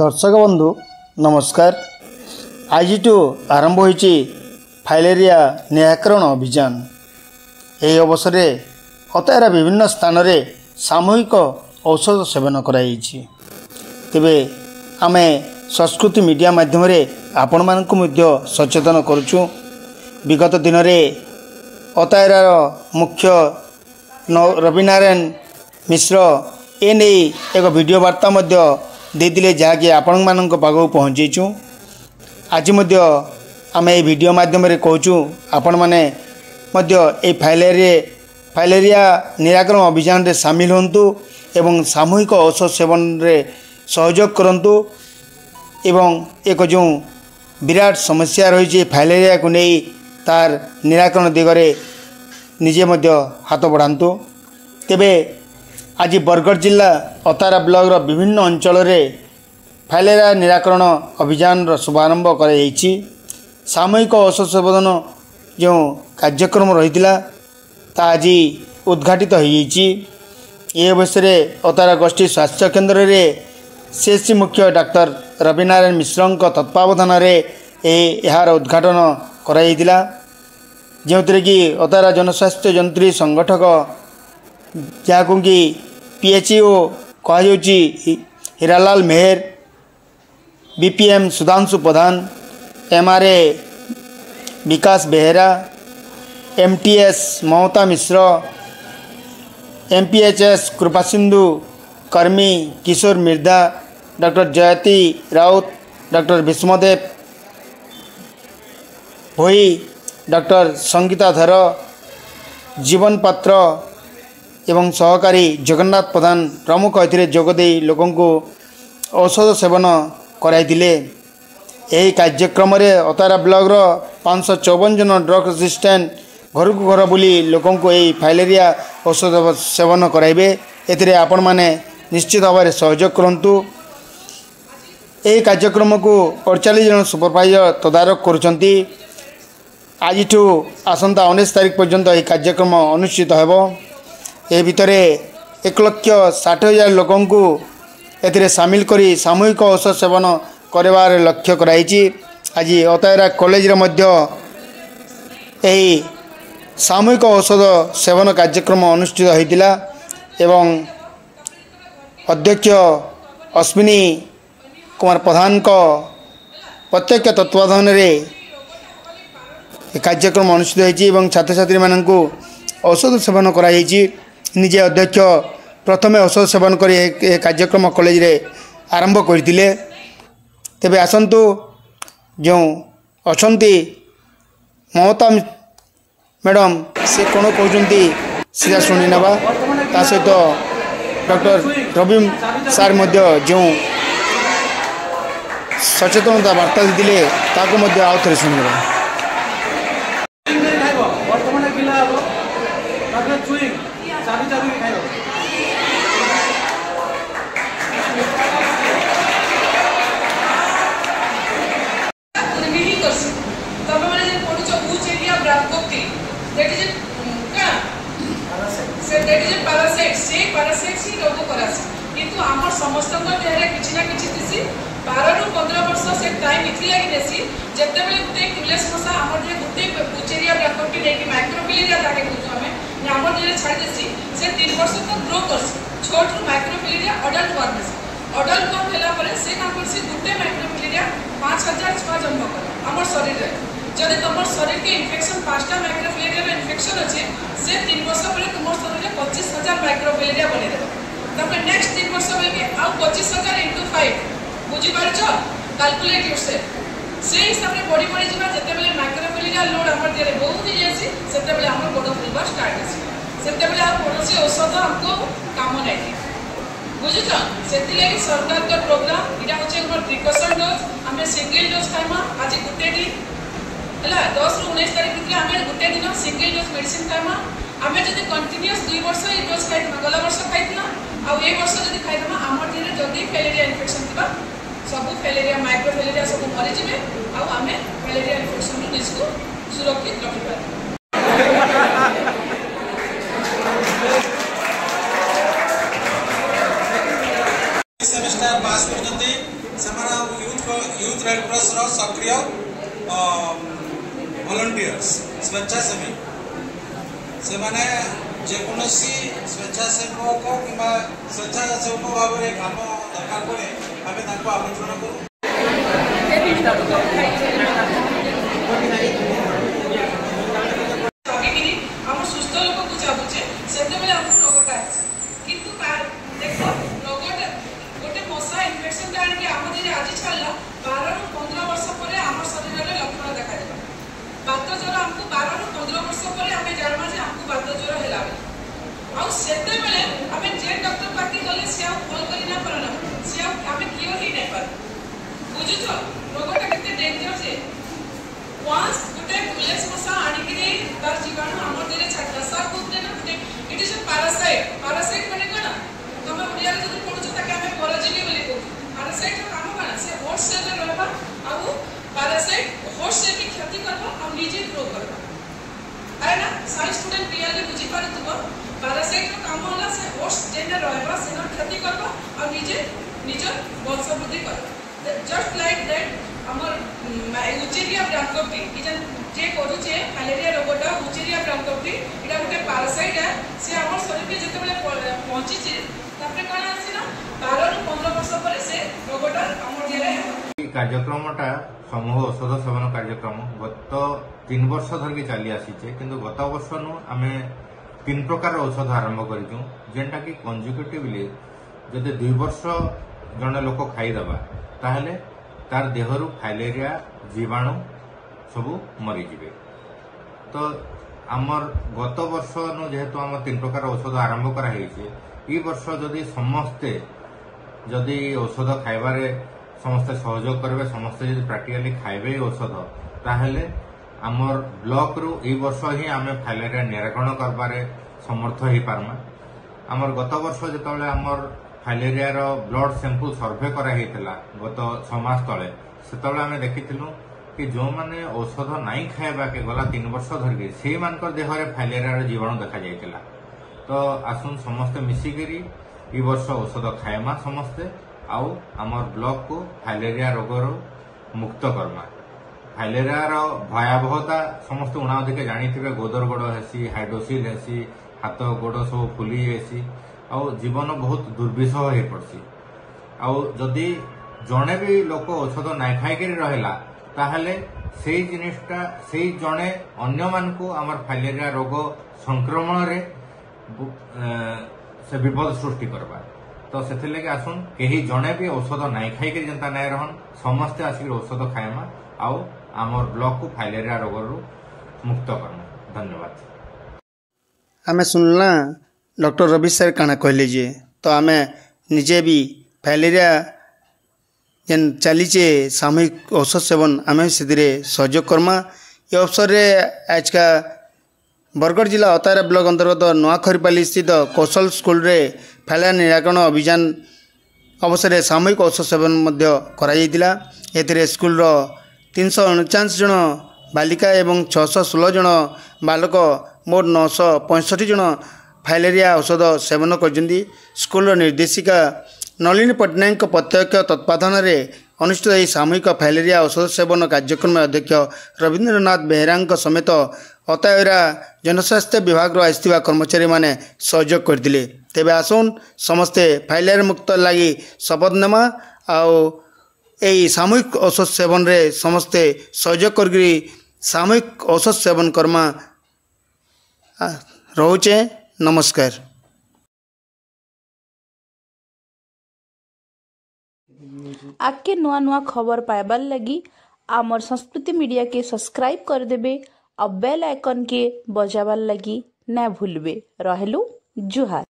दर्शक बंधु नमस्कार। आज आरंभ होईची फाइलेरिया निराकरण अभियान। यह अवसर में अतायर विभिन्न स्थान में सामूहिक औषध सेवन कराई। तेबे आमे संस्कृति मीडिया माध्यम आपण मानक सचेतन करुचु। विगत दिन में अतायर मुख्य रविनारायण मिश्र एने एक वीडियो वार्ता देते जहाँकि आपण मानक पाखक पहुँचीचु। आज आम ये वीडियो माध्यम कहूँ आपण मैंने फाइलेरिया निराकरण अभियान रे सामिल होंतु एवं सामूहिक औषध सेवन रे सहयोग करंतु एवं एक जो विराट समस्या रही फाइलेरिया को नहीं तार निराकरण दिगरे निजे हाथ बढ़ातु। तेबे आज बरगढ़ जिला अतारा ब्लॉक विभिन्न अंचल रे फाइलेरिया निराकरण अभियान शुभारंभ कर सामूहिक औषध सेवन जो कार्यक्रम रही आज उद्घाटित हो अवसर अतारा गोष्ठी स्वास्थ्य केन्द्र रे सीएचसी मुख्य डाक्टर रविनारायण मिश्र तत्वावधान यार उद्घाटन कराइला जो कि अतारा जनस्वास्थ्य जंत्री संगठक जहाँ कि पीएचईओ कह हीरालाल मेहर, बीपीएम सुधांशु प्रधान, एमआरए विकास बेहेरा, एमटीएस ममता मिश्र, एमपीएचएस कृपासिंधु कर्मी किशोर मिर्धा, डॉक्टर जयती राउत, डॉक्टर विष्मदेव भोई, डॉक्टर संगीता धर, जीवन पात्र एवं सहकारी जगन्नाथ प्रधान प्रमुख ए जोगदे लोक औषध सेवन कराइले। यही कार्यक्रम रे अतारा ब्लॉक 554 जन ड्रग रेजिस्टेंट घर को घर बुली लोक फाइलेरिया औषध सेवन कराइबे। एथिरे आपण माने निश्चित भाव में सहयोग करंतु। यही कार्यक्रम को 48 जन सुपरवाइजर तदारक करुचंती। आज आसंता 19 तारीख पर्यंत यह कार्यक्रम अनुष्ठित होबो। ए भितर 1,60,000 लोक सामिल करी सामूहिक औषध सेवन करवार लक्ष्य कराई। आज अतायरा कॉलेज रे मध्य यही सामूहिक औषध सेवन कार्यक्रम अनुष्ठित होइतिला एवं अध्यक्ष अश्विनी कुमार प्रधान को प्रत्यक्ष तत्वावधान रे कार्यक्रम अनुष्ठित होइछि एवं छात्र छात्री माननकु औषध सेवन कराई। निजे अध्यक्ष प्रथमे औषध सेवन कर कार्यक्रम कॉलेज रे आरंभ करथिले। तेबे आसंतु जो अछंती ममता मैडम से कौन कहते सीधा शुणी नवा ता सहित डॉक्टर रवि सार जो सचेतनता वार्ता देते ताको आउ थे शुणा। समस्त किसी ना किसी दिसी 12 ରୁ 15 वर्ष से टाइम इथि लागि देसी जते बेले गुटे क्यूलेस मसा हमर जे गुटे बुचेरिया ब्लैकआउट के लेके माइक्रोफिलेरिया जाके कुछ हमें हमर जे छाड़ देसी से 3 वर्ष तक ग्रो करसी छोट रू माइक्रोफिलेरिया अडल्ट फॉर्म भेला परे से काम करसी गुटे माइक्रोफिलेरिया 5000 छुआ जन्म कर हमर शरीर रे जदि तमर शरीर के इन्फेक्शन 5टा माइक्रोफिलेरिया रे इन्फेक्शन अछि से 3 वर्ष परे तमर शरीर रे 25000 माइक्रोफिलेरिया बने देबो। तब नेक्स्ट 3 वर्ष बेके आउ 25000 × 5 बुझी पारछ कैलकुलेट योरसेल्फ से हिसाब रे बॉडी बॉडी जिबा जते बेले माइक्रोफिलेरिया लोड हमर देरे बहुत ही जासी सेते बेले हमर बॉडी फुलबा स्टार्ट होसी सेते बेले आ कोनोसी औषध हमको काम नाही बुझिछ। सेति लागि सरकार का प्रोग्राम इडा होचे हमर प्रिकॉशन डोज हमें सिंगल डोज खाइमा आज गुटे दिन हला 10 ରୁ 19 तारिख भितर हमें गुटे दिन सिंगल डोज मेडिसिन खाइमा हमें जदि कंटीन्यूअस 2 वर्ष ए डोज खाइमा गला वर्ष खाइतला आ ए वर्ष जदि खाइतमा हमर देरे जल्दी फाइलेरिया इन्फेक्शन थिबा सब फाइलेरिया माइक्रोफिलेरिया सब मरि जिवे आ हमें फाइलेरिया इन्फेक्शन नु निस्को सुरक्षित रखि पारे। सेमेस्टर पास करते से माने जेकोसी स्वेच्छासेवक कि स्वेच्छासेवक भाव में काम दरकार पड़े आम आमंत्रण करूँ। सुस्थ लोक को चाहूचे से रोगटा किंतु देख रोगटा गोटे मशा इनफेक्शन आनिक आम दिन आज छाड़ा 12 ରୁ 15 वर्ष पर आम शरीर में लक्षण देखा बात ज्वर आमको 12 ରୁ 15 वर्ष पर आम जाना जे आमको बात ज्वर है आते आम जे डॉक्टर पार्टी गले सी भल करना पारना सी आम क्योर ही नहीं पार बुझुच रोगटा के डेंजर से once गोटे तुलसी मशा आनिक तार जीवाणु आम देह छाड़ा सा कहते ना गोटे इट इज पैरासाइट माने कौन तुम ओडिया जो पढ़ुछ ताके आम परजीवी बोली कहू पैरासाइट काम कौन से होस्ट सेल में रहबा आउ पैरासाइट होस्ट सेल की क्षति करबा और निजे ग्रो करबा है ना साइंस स्टूडेंट क्लियरली बुझी पारथबो पैरासाइट रो काम होला से होस्ट जेने रहबा से क्षति करबा और निजे निज वंशवृद्धि करबा जस्ट लाइक दैट हमर उचेरिया ब्रांकोप्टी कि जे करूचे फाइलेरिया रोगटा उचेरिया ब्रांकोप्टी एटा गोटे पैरासाइट है से हमर शरीर में जते बेले पहुंची छि तापरे कोन आछि ना 12 ରୁ 15 वर्ष पर से रोगटा हमर देले कार्यक्रमटा समूह औषध सेवन कार्यक्रम गत 3 वर्ष धरकी चली आसीचे किंतु गत वर्ष नु आमे 3 प्रकार औषध आरंभ करिछु जेंटा कि कंजुकेटिवली जदि 2 वर्ष जने लोक खाई दबा ताहले तार देहरु फाइलेरिया जीवाणु सबू मरी जिवे। तो आमर गत वर्ष नु जेहेतु आम 3 प्रकार औषध आरंभ करा हेइछे ई वर्ष जदि समस्ते जदि औषध खाइबारे समस्ते सहयोग करबे समस्ते जदि प्रैक्टिकली खाइबे औषध ताहले आमर ब्लॉक रु ई वर्ष ही आमे फाइलेरिया निराकरण करबारे समर्थ ही पारमा। आमर गत वर्ष जेतबेले आमर फाइलेरिया रो ब्लड सैंपल सर्वे करा हेइतला गत 6 मास तले सेतबेले आमे देखिथिलु कि जो माने औषध नाई खाइबा के गला 3 वर्ष धरके से मानकर देह रे फाइलेरिया रो जीवाणु देखा जाइतला। तो आसुन समस्ते मिसी करी ई वर्ष औषध खाइमा समस्ते आउ आमर ब्लॉक को फाइलेरिया रोग रो मुक्त करमा। फाइलेरिया रो भयावहता समस्त उना अधिक जानिथिबे गोदर गोड़ हेसी हाइड्रोसिल हेसी हाथ गोड़ सब फुली हेसी आउ जीवन बहुत दुर्विषह हो पड़सी। आउ जदि जने भी लोक औषध नाई खाई रहा ताहले से जिनिसटा से जने अन्य मान को आमर फाइलेरिया रोग संक्रमण रे से विपद सृष्टि करबा। तो से लगे आसुन कहीं जने भी औषध नाई खाई जनता नाई रहन समस्ते आसिक औषध खाएमा आउ आमर ब्लॉक को फाइलेरिया रोग रु मुक्त करना। धन्यवाद। आमे सुनला डॉक्टर रवि सर काना कहले जे तो आमे निजे भी फाइलेरिया जेन चलीचे सामूहिक औषध सेवन आमे से सहयोग करमा। ये अवसर रे आज का बरगढ़ जिला अतारा ब्लॉक अंतर्गत नुआखरीपाली स्थित कौशल स्कूल रे फाइलेरिया निराकरण अभियान अवसर सामूहिक औषध सेवन मध्य करा जायतिला। एथिरे स्कूल रो 349 जन बालिका एवं 616 जन बालक मोट 965 जन फाइलेरिया औषध सेवन करजंदी। स्कूल निर्देशिका नलिनी पट्टनायक प्रत्यक्ष तत्वाधान अनुष्ठित यह सामूहिक फाइलेरिया औषध सेवन कार्यक्रम में अध्यक्ष रवींद्रनाथ बेहेरा समेत अतायरा जनस्वास्थ्य विभाग आसथिबा कर्मचारी माने सहयोग करथिले। तेबे आसुन समस्ते फाइलेरिया मुक्त लगी शपथ नेमा आउ यही सामूहिक औषध सेवन रे समस्ते सहयोग करके सामूहिक औषध सेवन करमा। रोचे नमस्कार। आके नुआ नुआ खबर पाइबार लगी आमर संस्कृति मीडिया के सब्सक्राइब कर देबे और बेल आइकन के बजाबार लगी ना भूलबे। रहलु जुहार।